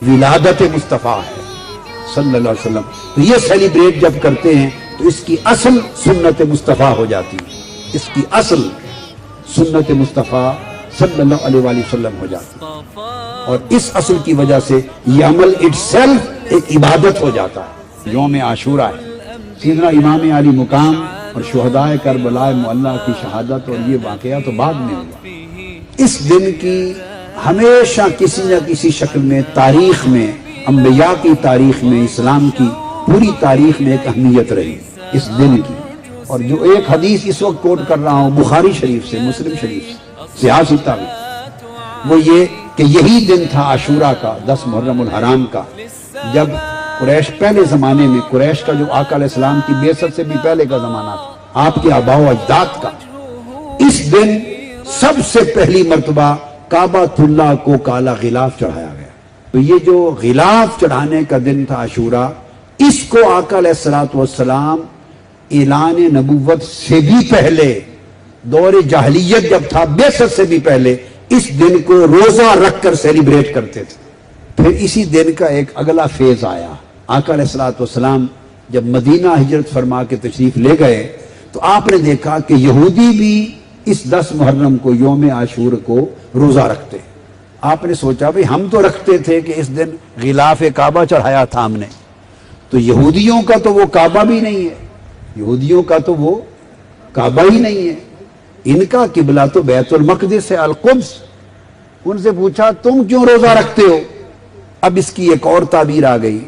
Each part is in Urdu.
ولادت مصطفیٰ ہے صلی اللہ علیہ وسلم. تو یہ سیلیبریٹ جب کرتے ہیں تو اس کی اصل سنت مصطفیٰ ہو جاتی ہے. اس کی اصل سنت مصطفیٰ صلی اللہ علیہ وآلہ وسلم ہو جاتی ہے. اور اس اصل کی وجہ سے یہ عمل اٹ سیلف ایک عبادت ہو جاتا ہے. یوم عاشورہ ہے. سیدنا امام علی مقام اور شہدائے کربلا معلیٰ کی شہادت اور یہ واقعہ تو بعد میں ہوا. اس دن کی ہمیشہ کسی نہ کسی شکل میں تاریخ میں، انبیاء کی تاریخ میں، اسلام کی پوری تاریخ میں ایک اہمیت رہی اس دن کی. اور جو ایک حدیث اس وقت کوٹ کر رہا ہوں بخاری شریف سے، مسلم شریف سے، صحیح ستہ میں، وہ یہ کہ یہی دن تھا عاشورہ کا، 10 محرم الحرام کا، جب قریش پہلے زمانے میں، قریش کا جو آقا علیہ السلام کی بعثت سے بھی پہلے کا زمانہ تھا، آپ کے آباء و اجداد کا، اس دن سب سے پہلی مرتبہ کعبۃ اللہ کو کالا غلاف چڑھایا گیا. تو یہ جو غلاف چڑھانے کا دن تھا عاشورہ، اس کو آقا علیہ السلام اعلان نبوت سے بھی پہلے، دور جاہلیت جب تھا، بعثت سے بھی پہلے اس دن کو روزہ رکھ کر سیلیبریٹ کرتے تھے. پھر اسی دن کا ایک اگلا فیز آیا. آقا علیہ السلام جب مدینہ ہجرت فرما کے تشریف لے گئے تو آپ نے دیکھا کہ یہودی بھی اس 10 محرم کو، یوم عاشور کو روزہ رکھتے. آپ نے سوچا بھئی ہم تو رکھتے تھے کہ اس دن غلاف کعبہ چڑھایا تھا ہم نے، تو یہودیوں کا تو وہ کعبہ بھی نہیں ہے، یہودیوں کا تو وہ کعبہ ہی نہیں ہے، ان کا قبلہ تو بیت المقدس ہے، القدس. ان سے پوچھا تم کیوں روزہ رکھتے ہو؟ اب اس کی ایک اور تعبیر آ گئی.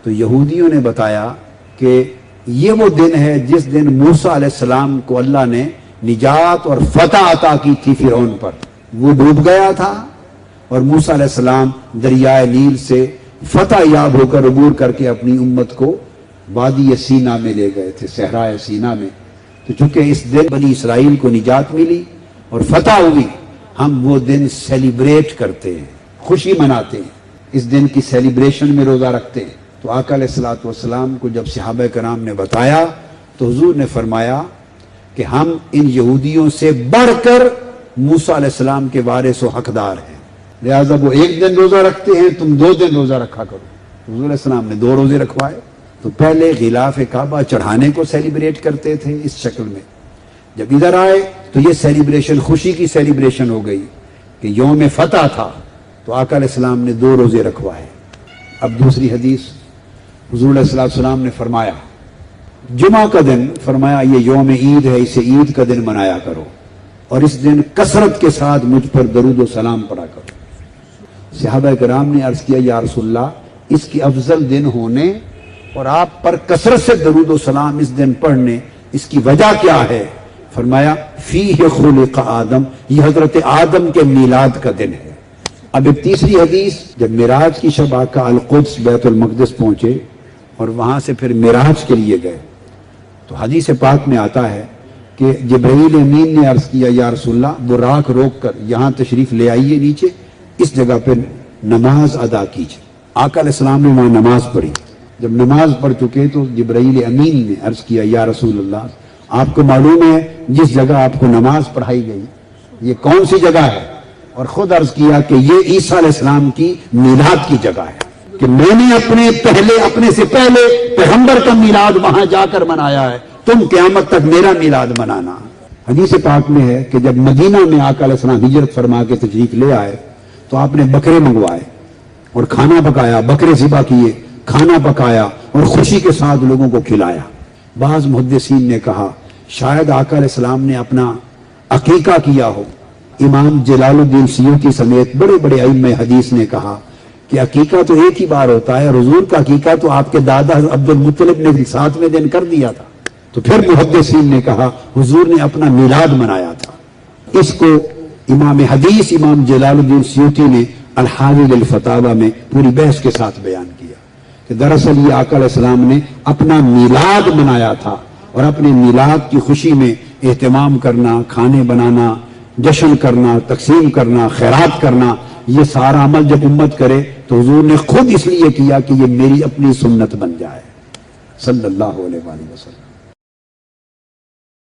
تو یہودیوں نے بتایا کہ یہ وہ دن ہے جس دن موسیٰ علیہ السلام کو اللہ نے نجات اور فتح عطا کی تھی فرعون پر. وہ ڈوب گیا تھا اور موسیٰ علیہ السلام دریائے نیل سے فتح یاب ہو کر عبور کر کے اپنی امت کو وادی سینا میں لے گئے تھے، صحرائے سینا میں. تو چونکہ اس دن بنی اسرائیل کو نجات ملی اور فتح ہوئی، ہم وہ دن سیلیبریٹ کرتے ہیں، خوشی مناتے ہیں، اس دن کی سیلیبریشن میں روزہ رکھتے ہیں. تو آقا علیہ السلام کو جب صحابہ کرام نے بتایا تو حضور نے فرمایا کہ ہم ان یہودیوں سے بڑھ کر موسیٰ علیہ السلام کے وارث و حقدار ہیں، لہذا وہ ایک دن روزہ رکھتے ہیں، تم 2 دن روزہ رکھا کرو. حضور علیہ السلام نے 2 روزے رکھوائے. تو پہلے غلاف کعبہ چڑھانے کو سیلیبریٹ کرتے تھے اس شکل میں. جب ادھر آئے تو یہ سیلیبریشن خوشی کی سیلیبریشن ہو گئی کہ یوم فتح تھا، تو آقا علیہ السلام نے 2 روزے رکھوائے. اب دوسری حدیث، حضور علیہ السلام نے فرمایا جمعہ کا دن، فرمایا یہ یوم عید ہے، اسے عید کا دن منایا کرو اور اس دن کثرت کے ساتھ مجھ پر درود و سلام پڑھا کرو. صحابہ کرام نے عرض کیا یا رسول اللہ، اس کی افضل دن ہونے اور آپ پر کثرت سے درود و سلام اس دن پڑھنے، اس کی وجہ کیا ہے؟ فرمایا فیہ خلق آدم، یہ حضرت آدم کے میلاد کا دن ہے. اب ایک تیسری حدیث، جب معراج کی شب آقا القدس بیت المقدس پہنچے اور وہاں سے پھر معراج کے لیے گئے، تو حدیث پاک میں آتا ہے کہ جبرائیل امین نے عرض کیا یا رسول اللہ، براق روک کر یہاں تشریف لے آئیے نیچے، اس جگہ پہ نماز ادا کیجیے. آقا علیہ السلام نے وہاں نماز پڑھی. جب نماز پڑھ چکے تو جبرائیل امین نے عرض کیا یا رسول اللہ، آپ کو معلوم ہے جس جگہ آپ کو نماز پڑھائی گئی یہ کون سی جگہ ہے؟ اور خود عرض کیا کہ یہ عیسیٰ علیہ السلام کی میلاد کی جگہ ہے، کہ میں نے اپنے سے پہلے پیغمبر کا میلاد وہاں جا کر منایا ہے، تم قیامت تک میرا میلاد منانا. حدیث پاک میں ہے کہ جب مدینہ میں آقا علیہ السلام ہجرت فرما کے تشریف لے آئے تو آپ نے بکرے منگوائے اور کھانا پکایا، بکرے ذبح کیے، کھانا پکایا اور خوشی کے ساتھ لوگوں کو کھلایا. بعض محدثین نے کہا شاید آقا علیہ السلام نے اپنا عقیقہ کیا ہو. امام جلال الدین سیوطی سمیت بڑے بڑے ائمہ حدیث نے کہا کہ عقیقہ تو ایک ہی بار ہوتا ہے، حضور کا عقیقہ تو آپ کے دادا عبد المطلب نے 7ویں دن کر دیا تھا. تو پھر محدثین نے کہا حضور نے اپنا میلاد منایا تھا. اس کو امام حدیث امام جلال الدین سیوطی نے الحاوی الفتاوی میں پوری بحث کے ساتھ بیان کیا کہ دراصل یہ آقا علیہ السلام نے اپنا میلاد منایا تھا، اور اپنے میلاد کی خوشی میں اہتمام کرنا، کھانے بنانا، جشن کرنا، تقسیم کرنا، خیرات کرنا، یہ سارا عمل جب امت کرے تو حضور نے خود اس لیے کیا کہ یہ میری اپنی سنت بن جائے صلی اللہ علیہ وسلم.